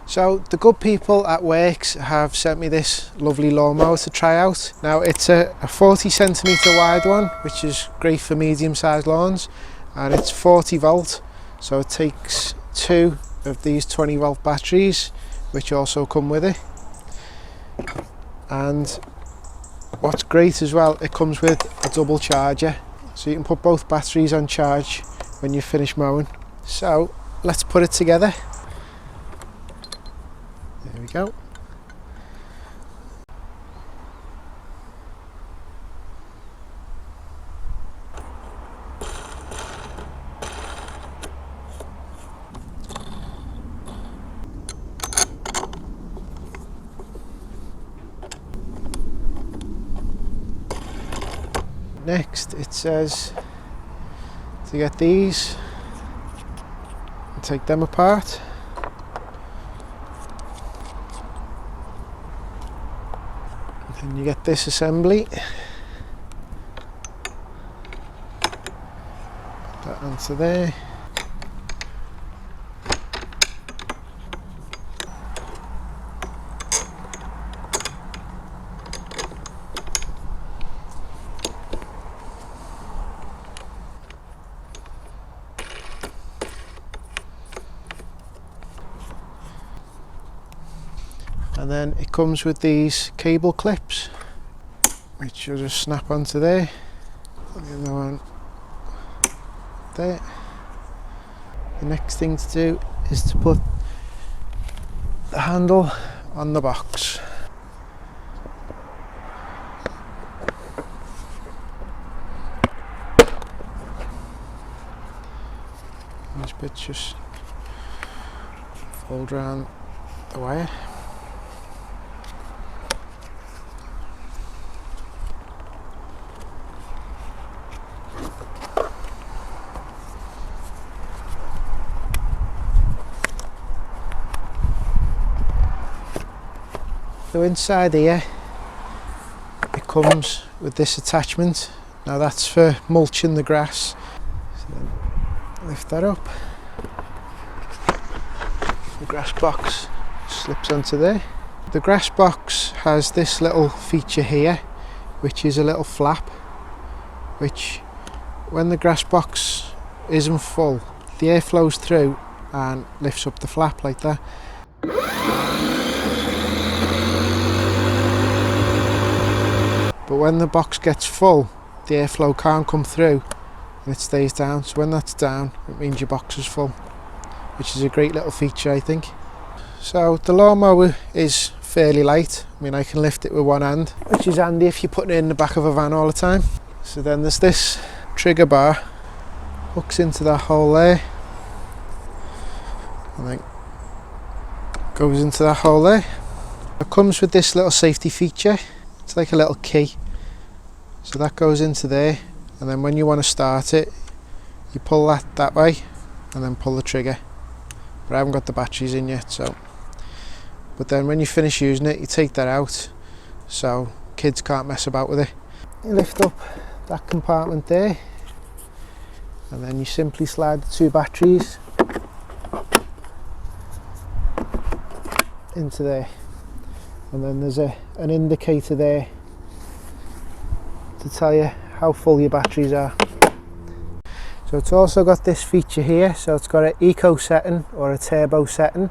So the good people at WORX have sent me this lovely lawnmower to try out. Now it's a 40 centimetre wide one, which is great for medium-sized lawns, and it's 40 volt, so it takes 2 of these 20 volt batteries, which also come with it. And what's great as well, it comes with a double charger, so you can put both batteries on charge when you finish mowing. So let's put it together. There we go. Next it says to get these and take them apart. And then you get this assembly. Put that onto there. And then it comes with these cable clips, which you'll just snap onto there. Put the other one there. The next thing to do is to put the handle on the box. This bit's just fold around the wire. So inside here it comes with this attachment. Now that's for mulching the grass. So then lift that up. The grass box slips onto there. The grass box has this little feature here, which is a little flap, which when the grass box isn't full, the air flows through and lifts up the flap like that. But when the box gets full, the airflow can't come through and it stays down. So when that's down, it means your box is full, which is a great little feature, I think. So the lawnmower is fairly light. I mean, I can lift it with one hand, which is handy if you're putting it in the back of a van all the time. So then there's this trigger bar, hooks into that hole there, and then goes into that hole there. It comes with this little safety feature. It's like a little key, so that goes into there, and then when you want to start it, you pull that way and then pull the trigger. But I haven't got the batteries in yet, so. But then when you finish using it, you take that out so kids can't mess about with it. You lift up that compartment there, and then you simply slide the 2 batteries into there. And then there's an indicator there to tell you how full your batteries are. So it's also got this feature here, so it's got an eco setting or a turbo setting.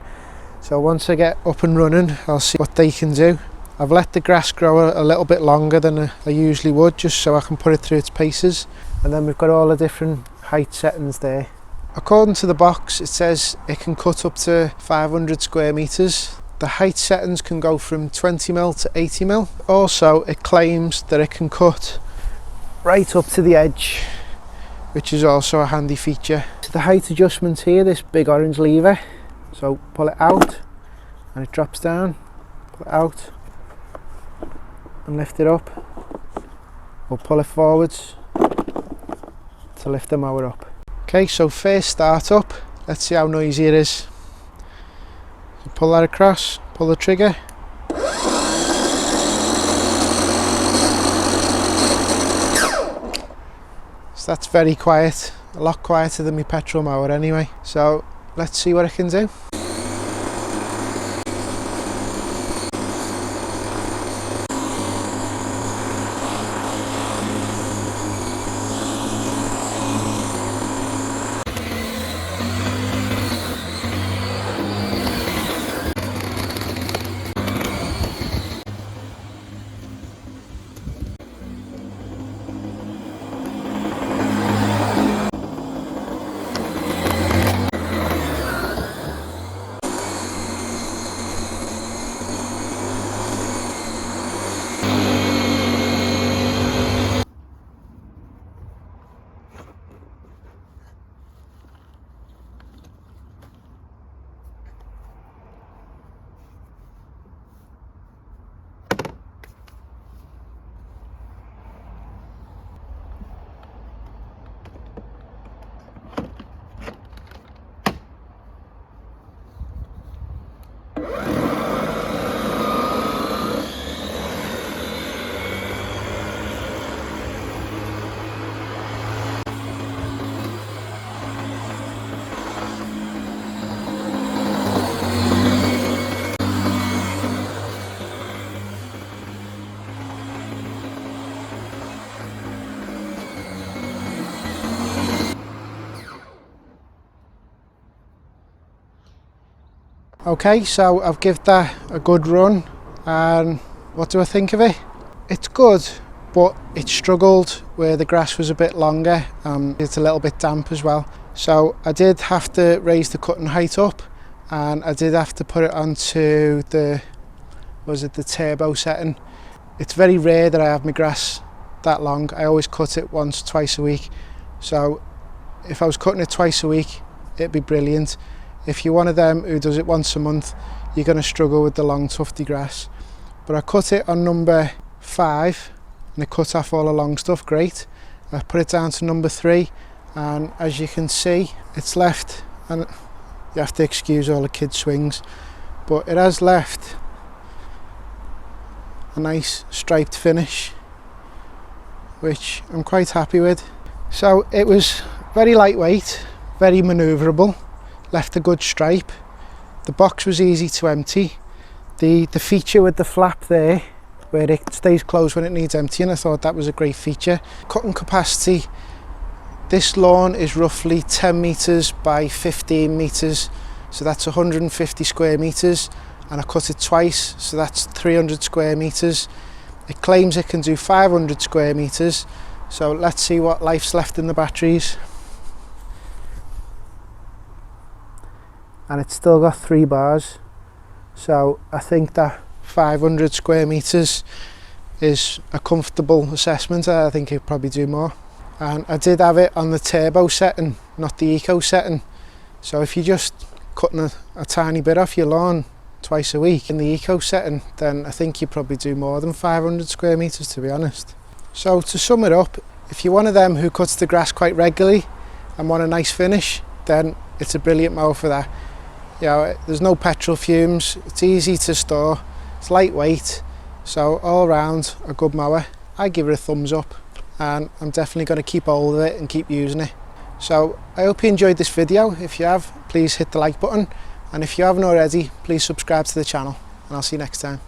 So once I get up and running, I'll see what they can do. I've let the grass grow a little bit longer than I usually would, just so I can put it through its paces. And then we've got all the different height settings there. According to the box, it says it can cut up to 500 square meters. The height settings can go from 20mm to 80mm. Also, it claims that it can cut right up to the edge, which is also a handy feature. So the height adjustments here, this big orange lever. So pull it out and it drops down. Pull it out and lift it up. Or pull it forwards to lift the mower up. Okay, so first start up. Let's see how noisy it is. So pull that across, pull the trigger. So that's very quiet, a lot quieter than my petrol mower anyway. So let's see what I can do. Okay, so I've given that a good run, and what do I think of it? It's good, but it struggled where the grass was a bit longer. It's a little bit damp as well. So I did have to raise the cutting height up, and I did have to put it onto the turbo setting. It's very rare that I have my grass that long. I always cut it once, twice a week. So if I was cutting it twice a week, it'd be brilliant. If you're one of them who does it once a month, you're going to struggle with the long tufty grass. But I cut it on number 5 and it cut off all the long stuff, great. I put it down to number 3, and as you can see, it's left, and you have to excuse all the kids' swings, but it has left a nice striped finish, which I'm quite happy with. So it was very lightweight, very manoeuvrable, left a good stripe. The box was easy to empty. The feature with the flap there, where it stays closed when it needs emptying, I thought that was a great feature. Cutting capacity, this lawn is roughly 10 metres by 15 metres, so that's 150 square metres, and I cut it twice, so that's 300 square metres. It claims it can do 500 square metres, so let's see what life's left in the batteries. And it's still got 3 bars, so I think that 500 square metres is a comfortable assessment. I think it'd probably do more. And I did have it on the turbo setting, not the eco setting, so if you're just cutting a tiny bit off your lawn twice a week in the eco setting, then I think you probably do more than 500 square metres, to be honest. So to sum it up, if you're one of them who cuts the grass quite regularly and want a nice finish, then it's a brilliant mower for that. You know, there's no petrol fumes, it's easy to store, it's lightweight, so all around a good mower. I give it a thumbs up, and I'm definitely going to keep hold of it and keep using it. So I hope you enjoyed this video. If you have, please hit the like button, and if you haven't already, please subscribe to the channel, and I'll see you next time.